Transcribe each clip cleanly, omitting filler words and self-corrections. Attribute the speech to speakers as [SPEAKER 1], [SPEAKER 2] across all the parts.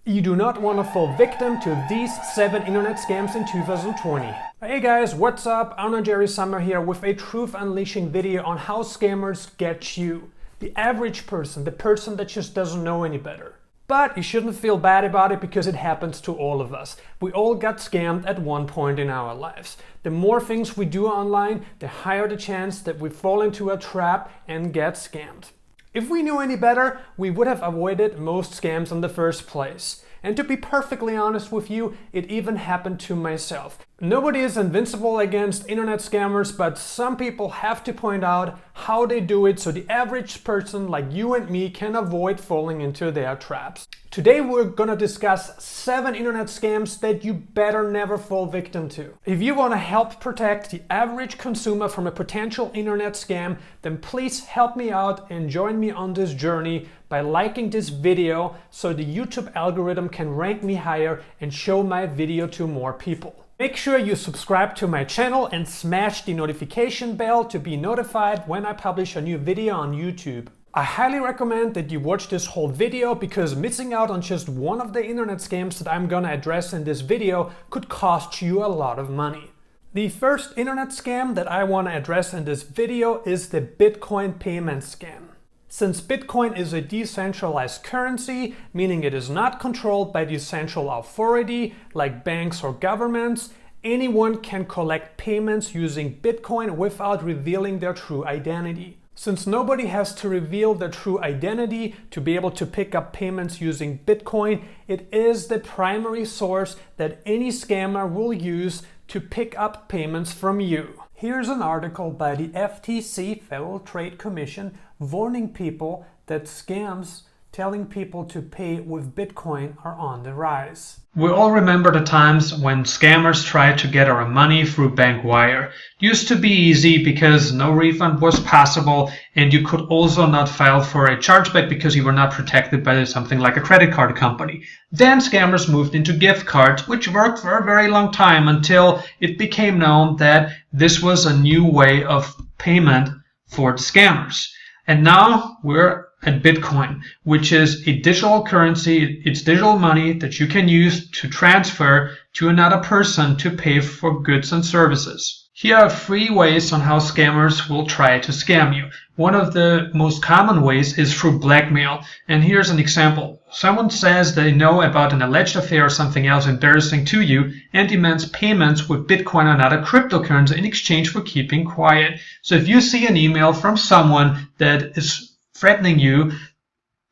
[SPEAKER 1] You do not want to fall victim to these 7 internet scams in 2020. Hey guys, what's up? Anna Jerry Summer here with a truth unleashing video on how scammers get you. The average person, the person that just doesn't know any better. But you shouldn't feel bad about it because it happens to all of us. We all got scammed at one point in our lives. The more things we do online, the higher the chance that we fall into a trap and get scammed. If we knew any better, we would have avoided most scams in the first place. And to be perfectly honest with you, it even happened to myself. Nobody is invincible against internet scammers, but some people have to point out how they do it so the average person like you and me can avoid falling into their traps. Today we're gonna discuss 7 internet scams that you better never fall victim to. If you want to help protect the average consumer from a potential internet scam, then please help me out and join me on this journey by liking this video so the YouTube algorithm can rank me higher and show my video to more people. Make sure you subscribe to my channel and smash the notification bell to be notified when I publish a new video on YouTube. I highly recommend that you watch this whole video because missing out on just one of the internet scams that I'm gonna address in this video could cost you a lot of money. The first internet scam that I want to address in this video is the Bitcoin payment scam. Since Bitcoin is a decentralized currency, meaning it is not controlled by the central authority like banks or governments, anyone can collect payments using Bitcoin without revealing their true identity. Since nobody has to reveal their true identity to be able to pick up payments using Bitcoin, it is the primary source that any scammer will use to pick up payments from you. Here's an article by the FTC, Federal Trade Commission, warning people that scams telling people to pay with Bitcoin are on the rise.
[SPEAKER 2] We all remember the times when scammers tried to get our money through bank wire. It used to be easy because no refund was possible and you could also not file for a chargeback because you were not protected by something like a credit card company. Then scammers moved into gift cards, which worked for a very long time until it became known that this was a new way of payment for the scammers. And now we're at Bitcoin, which is a digital currency. It's digital money that you can use to transfer to another person to pay for goods and services. Here are 3 ways on how scammers will try to scam you. One of the most common ways is through blackmail. And here's an example. Someone says they know about an alleged affair or something else embarrassing to you and demands payments with Bitcoin or another cryptocurrency in exchange for keeping quiet. So if you see an email from someone that is threatening you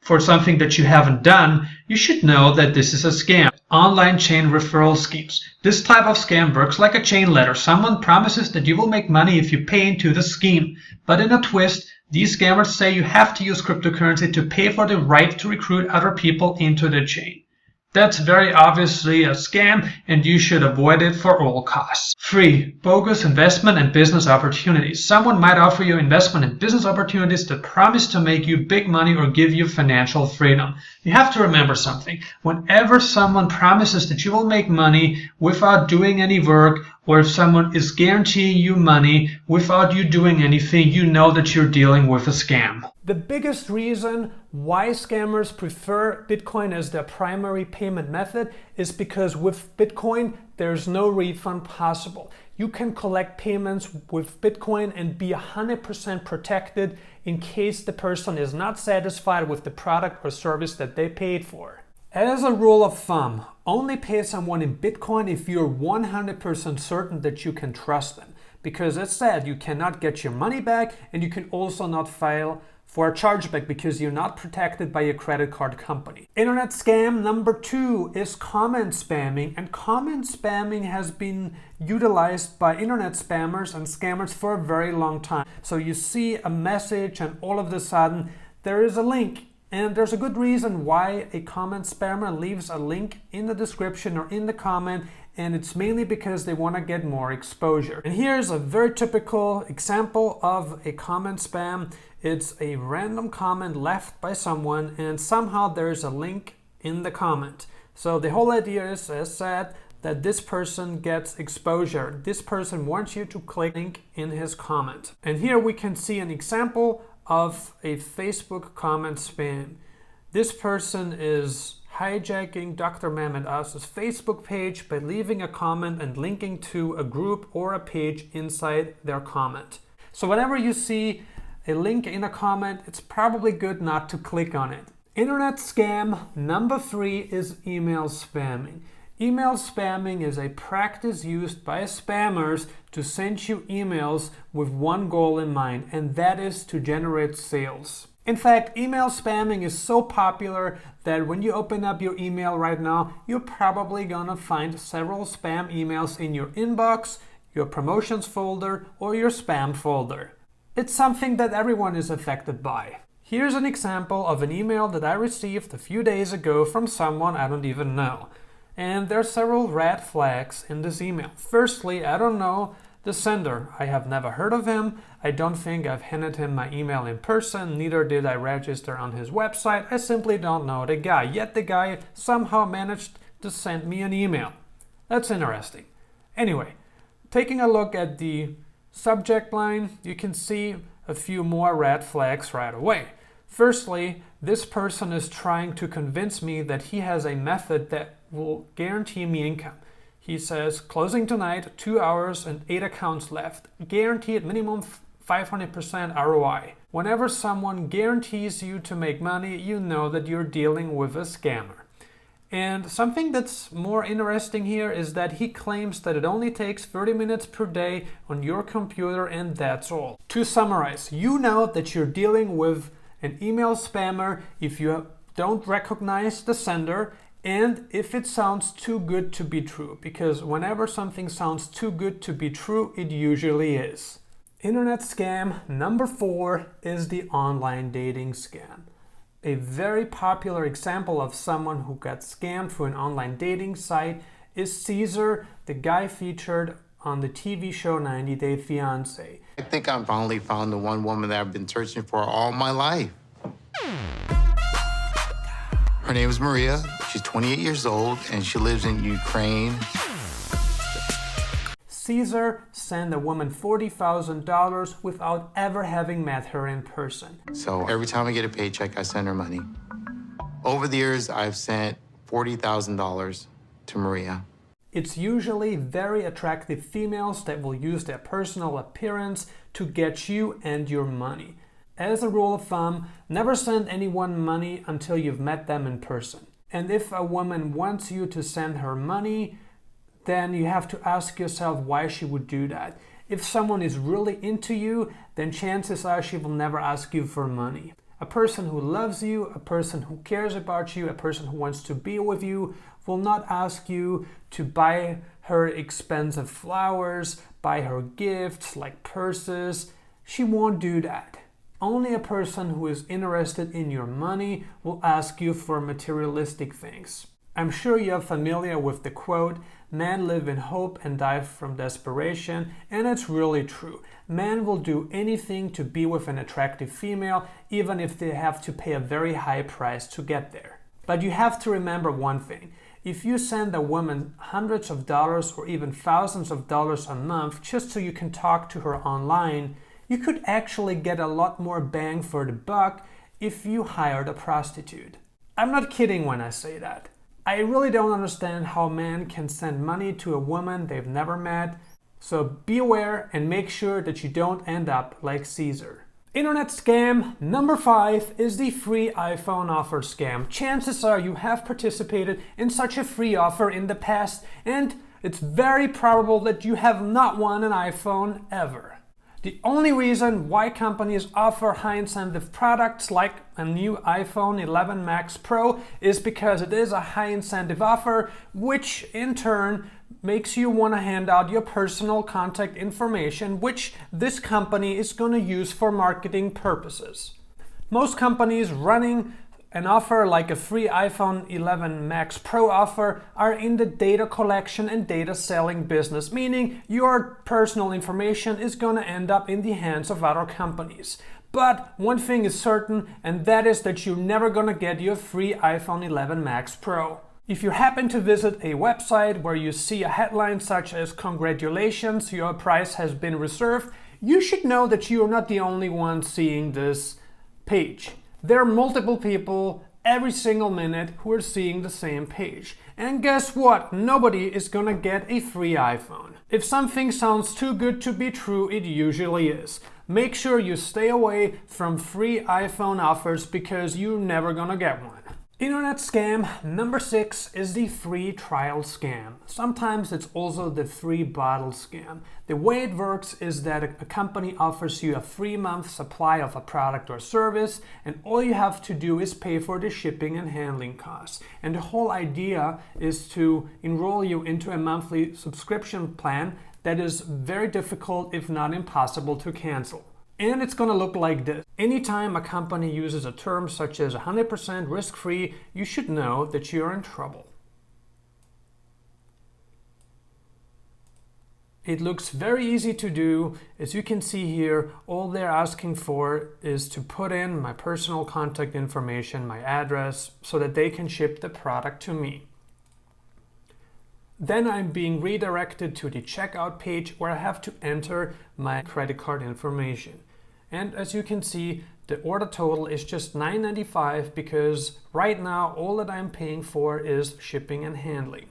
[SPEAKER 2] for something that you haven't done, you should know that this is a scam. Online chain referral schemes. This type of scam works like a chain letter. Someone promises that you will make money if you pay into the scheme. But in a twist, these scammers say you have to use cryptocurrency to pay for the right to recruit other people into the chain. That's very obviously a scam and you should avoid it for all costs. 3. Bogus investment and business opportunities. Someone might offer you investment and business opportunities that promise to make you big money or give you financial freedom. You have to remember something. Whenever someone promises that you will make money without doing any work, or if someone is guaranteeing you money without you doing anything, you know that you're dealing with a scam.
[SPEAKER 1] The biggest reason why scammers prefer Bitcoin as their primary payment method is because with Bitcoin, there's no refund possible. You can collect payments with Bitcoin and be 100% protected in case the person is not satisfied with the product or service that they paid for. As a rule of thumb, only pay someone in Bitcoin if you're 100% certain that you can trust them. Because as said, you cannot get your money back and you can also not file for a chargeback because you're not protected by a credit card company. Internet scam number 2 is comment spamming, and comment spamming has been utilized by internet spammers and scammers for a very long time. So you see a message and all of a sudden there is a link. And there's a good reason why a comment spammer leaves a link in the description or in the comment, and it's mainly because they want to get more exposure. And here's a very typical example of a comment spam. It's a random comment left by someone and somehow there's a link in the comment. So the whole idea is, as said, that this person gets exposure. This person wants you to click link in his comment. And here we can see an example of a Facebook comment spam. This person is hijacking Dr. Mem and Us's Facebook page by leaving a comment and linking to a group or a page inside their comment. So whenever you see a link in a comment, it's probably good not to click on it. Internet scam number 3 is email spamming. Email spamming is a practice used by spammers to send you emails with one goal in mind, and that is to generate sales. In fact, email spamming is so popular that when you open up your email right now, you're probably gonna find several spam emails in your inbox, your promotions folder, or your spam folder. It's something that everyone is affected by. Here's an example of an email that I received a few days ago from someone I don't even know. And there are several red flags in this email. Firstly, I don't know the sender. I have never heard of him. I don't think I've handed him my email in person. Neither did I register on his website. I simply don't know the guy. Yet the guy somehow managed to send me an email. That's interesting. Anyway, taking a look at the subject line, you can see a few more red flags right away. Firstly, this person is trying to convince me that he has a method that will guarantee me income. He says, closing tonight, 2 hours and 8 accounts left. Guaranteed minimum 500% ROI. Whenever someone guarantees you to make money, you know that you're dealing with a scammer. And something that's more interesting here is that he claims that it only takes 30 minutes per day on your computer and that's all. To summarize, you know that you're dealing with an email spammer if you don't recognize the sender and if it sounds too good to be true, because whenever something sounds too good to be true, it usually is. Internet scam number 4 is the online dating scam. A very popular example of someone who got scammed through an online dating site is Caesar, the guy featured on the TV show 90 Day Fiancé.
[SPEAKER 3] I think I finally found the one woman that I've been searching for all my life. Her name is Maria. She's 28 years old and she lives in Ukraine.
[SPEAKER 1] Caesar sent a woman $40,000 without ever having met her in person.
[SPEAKER 3] So every time I get a paycheck, I send her money. Over the years, I've sent $40,000 to Maria.
[SPEAKER 1] It's usually very attractive females that will use their personal appearance to get you and your money. As a rule of thumb, never send anyone money until you've met them in person. And if a woman wants you to send her money, then you have to ask yourself why she would do that. If someone is really into you, then chances are she will never ask you for money. A person who loves you, a person who cares about you, a person who wants to be with you will not ask you to buy her expensive flowers, buy her gifts like purses. She won't do that. Only a person who is interested in your money will ask you for materialistic things. I'm sure you're familiar with the quote, "Men live in hope and die from desperation," and it's really true. Men will do anything to be with an attractive female, even if they have to pay a very high price to get there. But you have to remember one thing. If you send a woman hundreds of dollars or even thousands of dollars a month just so you can talk to her online, you could actually get a lot more bang for the buck if you hired a prostitute. I'm not kidding when I say that. I really don't understand how men can send money to a woman they've never met, so be aware and make sure that you don't end up like Caesar. Internet scam number 5 is the free iPhone offer scam. Chances are you have participated in such a free offer in the past, and it's very probable that you have not won an iPhone ever. The only reason why companies offer high incentive products like a new iPhone 11 Max Pro is because it is a high incentive offer, which in turn makes you want to hand out your personal contact information, which this company is going to use for marketing purposes. Most companies running an offer like a free iPhone 11 Max Pro offer are in the data collection and data selling business, meaning your personal information is going to end up in the hands of other companies. But one thing is certain, and that is that you're never going to get your free iPhone 11 Max Pro. If you happen to visit a website where you see a headline such as "Congratulations, your prize has been reserved," you should know that you are not the only one seeing this page. There are multiple people every single minute who are seeing the same page. And guess what? Nobody is gonna get a free iPhone. If something sounds too good to be true, it usually is. Make sure you stay away from free iPhone offers because you're never gonna get one. Internet scam number 6 is the free trial scam. Sometimes it's also the free bottle scam. The way it works is that a company offers you a free month supply of a product or service, and all you have to do is pay for the shipping and handling costs. And the whole idea is to enroll you into a monthly subscription plan that is very difficult, if not impossible, to cancel. And it's going to look like this. Anytime a company uses a term such as 100% risk-free, you should know that you're in trouble. It looks very easy to do. As you can see here, all they're asking for is to put in my personal contact information, my address, so that they can ship the product to me. Then I'm being redirected to the checkout page where I have to enter my credit card information. And as you can see, the order total is just $9.95 because right now all that I'm paying for is shipping and handling.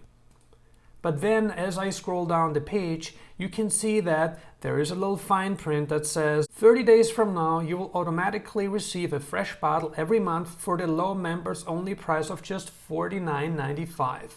[SPEAKER 1] But then as I scroll down the page, you can see that there is a little fine print that says 30 days from now you will automatically receive a fresh bottle every month for the low members only price of just $49.95.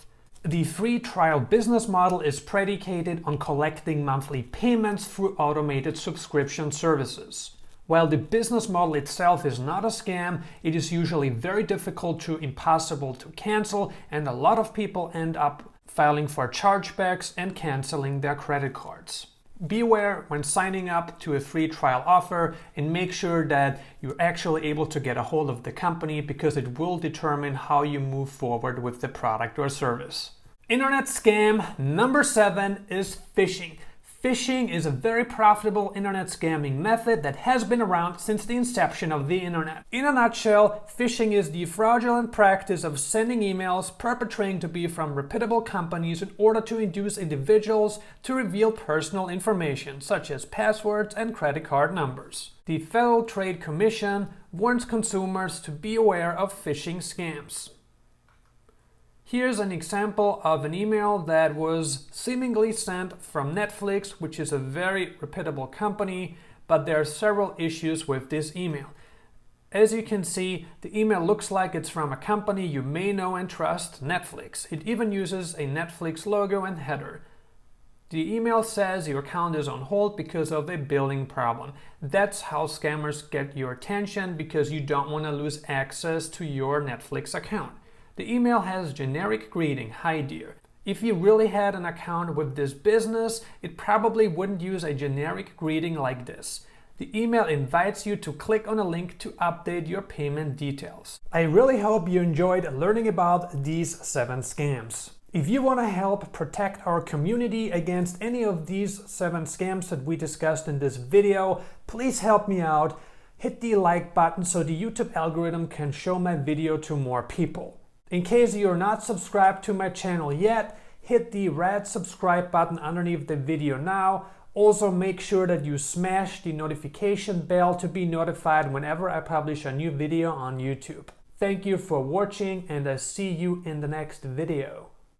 [SPEAKER 1] The free trial business model is predicated on collecting monthly payments through automated subscription services. While the business model itself is not a scam, it is usually very difficult to impossible to cancel, and a lot of people end up filing for chargebacks and canceling their credit cards. Beware when signing up to a free trial offer and make sure that you're actually able to get a hold of the company because it will determine how you move forward with the product or service. Internet scam number 7 is phishing. Phishing is a very profitable internet scamming method that has been around since the inception of the internet. In a nutshell, phishing is the fraudulent practice of sending emails perpetrating to be from reputable companies in order to induce individuals to reveal personal information such as passwords and credit card numbers. The Federal Trade Commission warns consumers to be aware of phishing scams. Here's an example of an email that was seemingly sent from Netflix, which is a very reputable company, but there are several issues with this email. As you can see, the email looks like it's from a company you may know and trust, Netflix. It even uses a Netflix logo and header. The email says your account is on hold because of a billing problem. That's how scammers get your attention, because you don't want to lose access to your Netflix account. The email has generic greeting, "Hi dear." If you really had an account with this business, it probably wouldn't use a generic greeting like this. The email invites you to click on a link to update your payment details. I really hope you enjoyed learning about these 7 scams. If you want to help protect our community against any of these 7 scams that we discussed in this video, please help me out. Hit the like button so the YouTube algorithm can show my video to more people. In case you're not subscribed to my channel yet, hit the red subscribe button underneath the video now. Also make sure that you smash the notification bell to be notified whenever I publish a new video on YouTube. Thank you for watching, and I see you in the next video.